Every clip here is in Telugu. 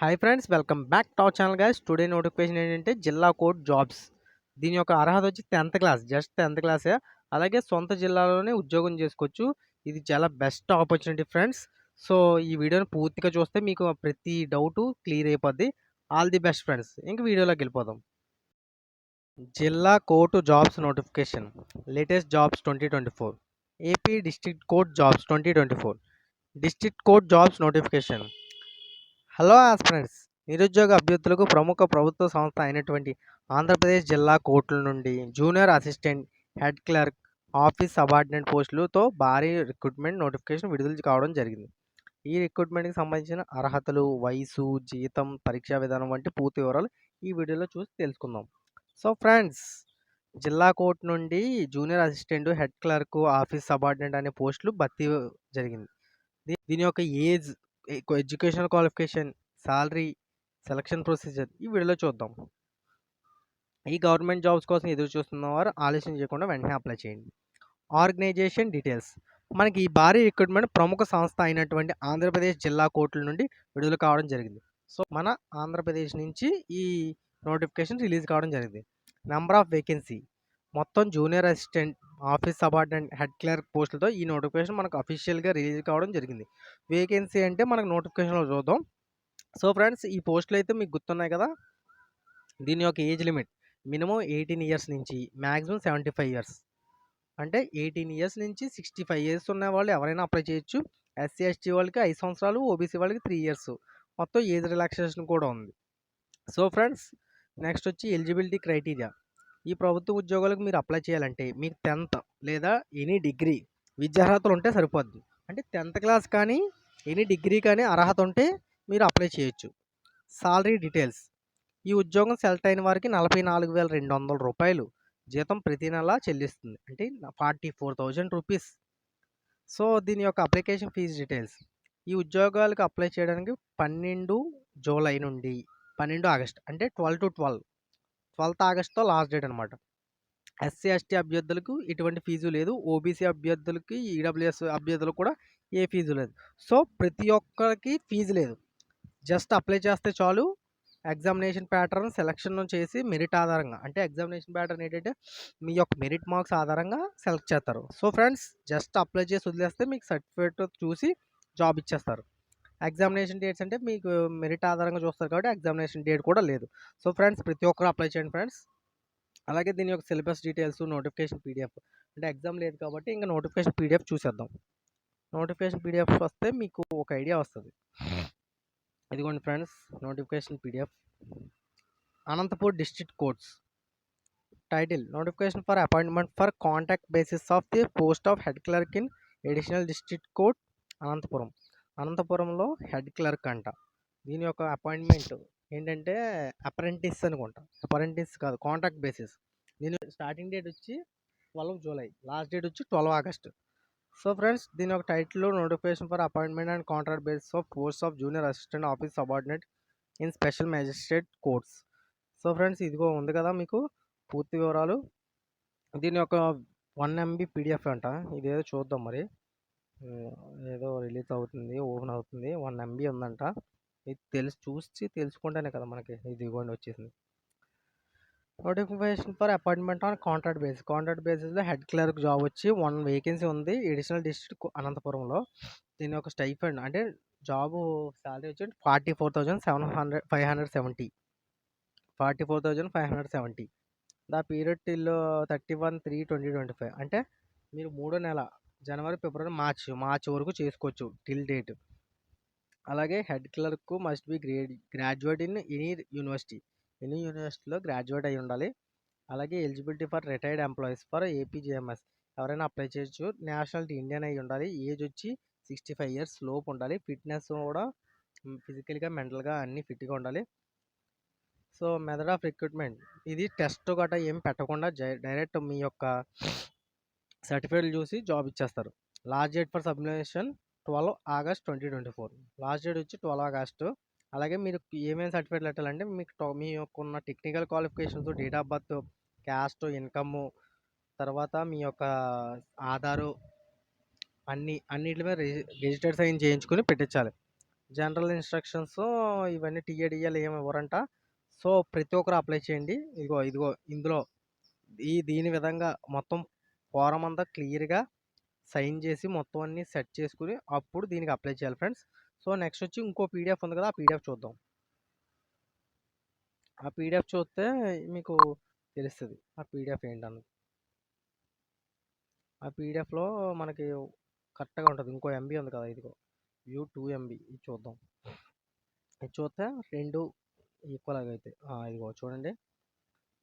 Hi friends, welcome back to our channel guys. Today notification ఏంటంటే జిల్లా కోడ్ జాబ్స్. దీని యొక్క అర్హత వచ్చి 10th క్లాస్, జస్ట్ 10th క్లాసే. అలాగే సొంత జిల్లాలోనే ఉద్యోగం చేసుకోవచ్చు. ఇది చాలా బెస్ట్ ఆపర్చునిటీ ఫ్రెండ్స్. సో ఈ వీడియోని పూర్తిగా చూస్తే మీకు ప్రతి డౌట్ క్లియర్ అయిపోద్ది. All the best friends. ఇంక వీడియోలోకి వెళ్ళిపోదాం. జిల్లా court jobs notification, latest jobs 2024, AP district court jobs 2024, district court jobs notification. Hello aspirants, నిరుద్యోగ అభ్యర్థులకు ప్రముఖ ప్రభుత్వ సంస్థ అయినటువంటి ఆంధ్రప్రదేశ్ జిల్లా కోర్టుల నుండి junior assistant, head clerk, office subordinate పోస్టులతో భారీ రిక్రూట్మెంట్ నోటిఫికేషన్ విడుదల కావడం జరిగింది. ఈ రిక్రూట్మెంట్కి సంబంధించిన అర్హతలు, వయసు, జీతం, పరీక్షా విధానం వంటి పూర్తి వివరాలు ఈ వీడియోలో చూసి తెలుసుకుందాం. సో ఫ్రెండ్స్, జిల్లా కోర్టు నుండి junior assistant, head clerk, office subordinate అనే పోస్టులు భర్తీ జరిగింది. దీని యొక్క age, educational qualification, salary, selection procedure ఈ వీడియోలో చూద్దాం. ఈ గవర్నమెంట్ జాబ్స్ కోసం ఎదురు చూస్తున్న వారు ఆలస్యం చేయకుండా వెంటనే అప్లై చేయండి. Organization details. మనకి ఈ భారీ రిక్రూట్మెంట్ ప్రముఖ సంస్థ అయినటువంటి ఆంధ్రప్రదేశ్ జిల్లా కోర్టుల నుండి విడుదల కావడం జరిగింది. సో మన ఆంధ్రప్రదేశ్ నుంచి ఈ నోటిఫికేషన్ రిలీజ్ కావడం జరిగింది. నెంబర్ ఆఫ్ వేకెన్సీ మొత్తం junior assistant, office subordinate, head clerk పోస్టులతో ఈ నోటిఫికేషన్ మనకు అఫీషియల్గా రిలీజ్ కావడం జరిగింది. వేకెన్సీ అంటే మనకు నోటిఫికేషన్లో చూద్దాం. సో ఫ్రెండ్స్, ఈ పోస్టులు అయితే మీకు గుర్తున్నాయి కదా. దీని యొక్క ఏజ్ లిమిట్ మినిమం 18 ఇయర్స్ నుంచి మ్యాక్సిమం 75 ఇయర్స్. అంటే 18 ఇయర్స్ నుంచి 65 ఇయర్స్ ఉన్న వాళ్ళు ఎవరైనా అప్లై చేయొచ్చు. ఎస్సీ ఎస్టీ వాళ్ళకి 5 సంవత్సరాలు, ఓబీసీ వాళ్ళకి 3 ఇయర్స్. మొత్తం ఏజ్ రిలాక్సేషన్ కూడా ఉంది. సో ఫ్రెండ్స్, నెక్స్ట్ వచ్చి ఎలిజిబిలిటీ క్రైటీరియా. ఈ ప్రభుత్వ ఉద్యోగాలకు మీరు అప్లై చేయాలంటే మీకు 10th లేదా ఎనీ డిగ్రీ విద్యార్హతలు ఉంటే సరిపోద్ది. అంటే 10th క్లాస్ కానీ ఎనీ డిగ్రీ కానీ అర్హత ఉంటే మీరు అప్లై చేయొచ్చు. Salary details. ఈ ఉద్యోగం సెలెక్ట్ అయిన వారికి 44,200 రూపాయలు జీతం ప్రతి నెల చెల్లిస్తుంది. అంటే 44,000 రూపీస్. సో దీని యొక్క అప్లికేషన్ ఫీజు డీటెయిల్స్. ఈ ఉద్యోగాలకు అప్లై చేయడానికి 12 జూలై నుండి 12 ఆగస్ట్, అంటే 12 ఆగస్టుతో లాస్ట్ డేట్ అనమాట. ఎస్సీ ఎస్టీ అభ్యర్థులకు ఎటువంటి ఫీజు లేదు. ఓబీసీ అభ్యర్థులకి, ఈడబ్ల్యూఎస్ అభ్యర్థులకు కూడా ఏ ఫీజు లేదు. సో ప్రతి ఒక్కరికి ఫీజు లేదు. జస్ట్ అప్లై చేస్తే చాలు. ఎగ్జామినేషన్ ప్యాటర్న్ సెలక్షన్ చేసి మెరిట్ ఆధారంగా, అంటే ఎగ్జామినేషన్ ప్యాటర్న్ ఏంటంటే మీ యొక్క మెరిట్ మార్క్స్ ఆధారంగా సెలెక్ట్ చేస్తారు. సో ఫ్రెండ్స్, జస్ట్ అప్లై చేసి వదిలేస్తే మీకు సర్టిఫికేట్ చూసి జాబ్ ఇచ్చేస్తారు. ఎగ్జామినేషన్ డేట్స్ అంటే మీకు మెరిట్ ఆధారంగా చూస్తారు కాబట్టి ఎగ్జామినేషన్ డేట్ కూడా లేదు. సో ఫ్రెండ్స్, ప్రతి ఒక్కరు అప్లై చేయండి ఫ్రెండ్స్. అలాగే దీని యొక్క సిలబస్ డీటెయిల్స్, నోటిఫికేషన్ పీడిఎఫ్. అంటే ఎగ్జామ్ లేదు కాబట్టి ఇంకా నోటిఫికేషన్ పీడిఎఫ్ చూసేద్దాం. నోటిఫికేషన్ పీడిఎఫ్ వస్తే మీకు ఒక ఐడియా వస్తుంది. ఇదిగోండి friends, notification PDF. Anantapur district courts. Title: notification for appointment for contact basis of the post of head clerk in additional district court Anantapuram. అనంతపురంలో హెడ్ క్లర్క్ అంట. దీని యొక్క అపాయింట్మెంట్ ఏంటంటే అప్రెంటిస్ అనుకుంటా. అప్రెంటిస్ కాదు, కాంట్రాక్ట్ బేసిస్. దీని స్టార్టింగ్ డేట్ వచ్చి 12 జూలై, లాస్ట్ డేట్ వచ్చి 12 ఆగస్ట్. సో ఫ్రెండ్స్, దీని యొక్క title: notification for appointment and contract basis of post of junior assistant, office subordinate in special magistrate courts. So friends, ఇదిగో ఉంది కదా మీకు పూర్తి వివరాలు. దీని యొక్క 1 MB పీడిఎఫ్ అంట. ఇదేదో చూద్దాం మరి. ఏదో రిలీజ్ అవుతుంది, ఓపెన్ అవుతుంది. 1 MB ఉందంట. ఇది చూసి తెలుసుకుంటేనే కదా మనకి ఇదిగోండి వచ్చేసింది. Notification for appointment on contract basis. Contract బేసిస్లో హెడ్ క్లర్క్ జాబ్ వచ్చి 1 వేకెన్సీ ఉంది అడిషనల్ డిస్ట్రిక్ట్ అనంతపురంలో. దీని యొక్క స్టైఫండ్ అంటే జాబు శాలరీ వచ్చి 44,570. 44,570. The period till 31/3/2025. అంటే మీరు 3వ నెల జనవరి, ఫిబ్రవరి, మార్చి వరకు చేసుకోవచ్చు టిల్ డేట్. అలాగే head clerk must be graduate in any యూనివర్సిటీలో గ్రాడ్యుయేట్ అయి ఉండాలి. అలాగే eligibility for retired employees for APJMS ఎవరైనా అప్లై చేయొచ్చు. నేషనాలిటీ ఇండియన్ అయి ఉండాలి. ఏజ్ వచ్చి 65 ఇయర్స్ లోపు ఉండాలి. ఫిట్నెస్ కూడా ఫిజికల్గా, మెంటల్గా అన్నీ ఫిట్గా ఉండాలి. సో మెథడ్ ఆఫ్ రిక్రూట్మెంట్, ఇది టెస్ట్ గట్రా ఏం పెట్టకుండా డైరెక్ట్ మీ యొక్క సర్టిఫికేట్లు చూసి జాబ్ ఇచ్చేస్తారు. Last date for submission 12 August 2024. Last date వచ్చి 12 ఆగస్టు. అలాగే మీరు ఏమేమి సర్టిఫికేట్లు పెట్టాలంటే మీకు మీ యొక్క ఉన్న technical qualifications, date of birth, caste, income, తర్వాత మీ యొక్క ఆధారు, అన్నిటి మీద రిజిస్టర్డ్ సైన్ చేయించుకొని పెట్టించాలి. జనరల్ ఇన్స్ట్రక్షన్స్ ఇవన్నీ టీఏడిఎల్ ఏమి ఇవ్వరంట. సో ప్రతి ఒక్కరు అప్లై చేయండి. ఇదిగో ఇందులో దీని విధంగా మొత్తం ఫారం అంతా క్లియర్గా సైన్ చేసి మొత్తం అన్ని సెట్ చేసుకుని అప్పుడు దీనికి అప్లై చేయాలి ఫ్రెండ్స్. సో నెక్స్ట్ వచ్చి ఇంకో పీడిఎఫ్ ఉంది కదా, ఆ పీడిఎఫ్ చూద్దాం. ఆ పీడిఎఫ్ చూస్తే మీకు తెలుస్తుంది ఆ పీడిఎఫ్ ఏంటన్నది. ఆ పీడిఎఫ్లో మనకి కరెక్ట్గా ఉంటుంది. ఇంకో ఎంబీ ఉంది కదా, ఇదిగో వ్యూ 2 MB. ఇది చూద్దాం. ఇది చూస్తే రెండు ఈక్వల్ అయితే ఇదిగో చూడండి,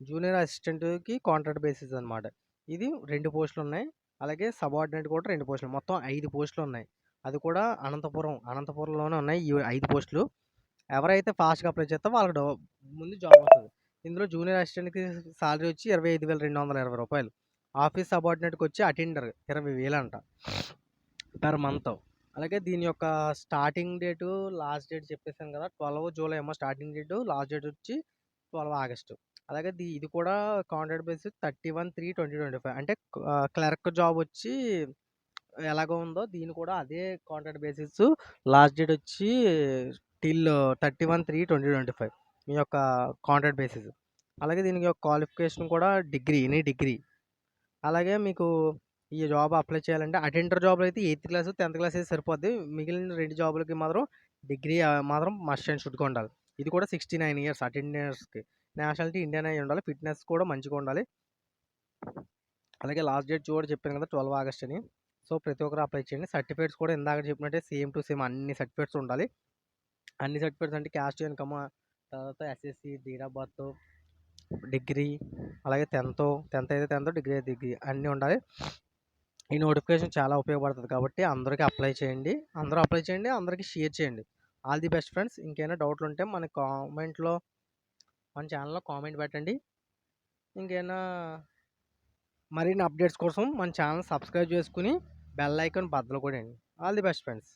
జూనియర్ అసిస్టెంట్కి కాంట్రాక్ట్ బేసిస్ అనమాట. ఇది 2 పోస్టులు ఉన్నాయి. అలాగే సబార్డినేట్ కూడా 2 పోస్టులు, మొత్తం 5 పోస్టులు ఉన్నాయి. అది కూడా అనంతపురంలోనే ఉన్నాయి ఈ 5 పోస్టులు. ఎవరైతే ఫాస్ట్గా అప్లై చేస్తారో వాళ్ళకి ముందు జాబ్ వస్తుంది. ఇందులో జూనియర్ అసిస్టెంట్కి సాలరీ వచ్చి 25,220 రూపాయలు. ఆఫీస్ సబార్డినేట్కి వచ్చి అటెండర్ 20,000 అంట పర్ మంత్. అలాగే దీని యొక్క స్టార్టింగ్ డేటు లాస్ట్ డేట్ చెప్పేసాను కదా, 12 జూలై ఏమో స్టార్టింగ్ డేటు, లాస్ట్ డేట్ వచ్చి 12 ఆగస్టు. అలాగే ఇది కూడా కాంట్రాక్ట్ బేసిస్ 31/3/2025. అంటే క్లర్క్ జాబ్ వచ్చి ఎలాగో ఉందో దీని కూడా అదే కాంట్రాక్ట్ బేసిస్. లాస్ట్ డేట్ వచ్చి టిల్ 31/3/2025 మీ యొక్క కాంట్రాక్ట్ బేసిస్. అలాగే దీనికి యొక్క క్వాలిఫికేషన్ కూడా ఎనీ డిగ్రీ. అలాగే మీకు ఈ జాబ్ అప్లై చేయాలంటే అటెండర్ జాబ్లో అయితే 8th క్లాస్ 10th క్లాస్ అయితే సరిపోద్ది. మిగిలిన 2 జాబులకి మాత్రం డిగ్రీ మాత్రం మస్ట్ అండ్ షుడ్గా ఉండాలి. ఇది కూడా 69 ఇయర్స్ అటెండర్స్కి. నేషనాలిటీ ఇండియన్ అయి ఉండాలి. ఫిట్నెస్ కూడా మంచిగా ఉండాలి. అలాగే లాస్ట్ డేట్ కూడా చెప్పాను కదా 12 ఆగస్ట్ అని. సో ప్రతి ఒక్కరు అప్లై చేయండి. సర్టిఫికేట్స్ కూడా ఇందాక చెప్పినట్టే సేమ్ టు సేమ్ అన్ని సర్టిఫికేట్స్ ఉండాలి. అన్ని సర్టిఫికేట్స్ అంటే క్యాస్ట్ ఇన్కమ్, తర్వాత SSC, date of birth, degree, అలాగే 10th అయితే 10th, డిగ్రీ అయితే డిగ్రీ అన్నీ ఉండాలి. ఈ నోటిఫికేషన్ చాలా ఉపయోగపడుతుంది కాబట్టి అందరికీ అప్లై చేయండి. అందరికీ షేర్ చేయండి. All the best friends. ఇంకేమైనా డౌట్లు ఉంటే మన ఛానల్లో కామెంట్ పెట్టండి. ఇంకేమైనా మరిన్ని అప్డేట్స్ కోసం మన ఛానల్ సబ్స్క్రైబ్ చేసుకుని బెల్ ఐకాన్ బద్దలు కొట్టండి. All the best friends.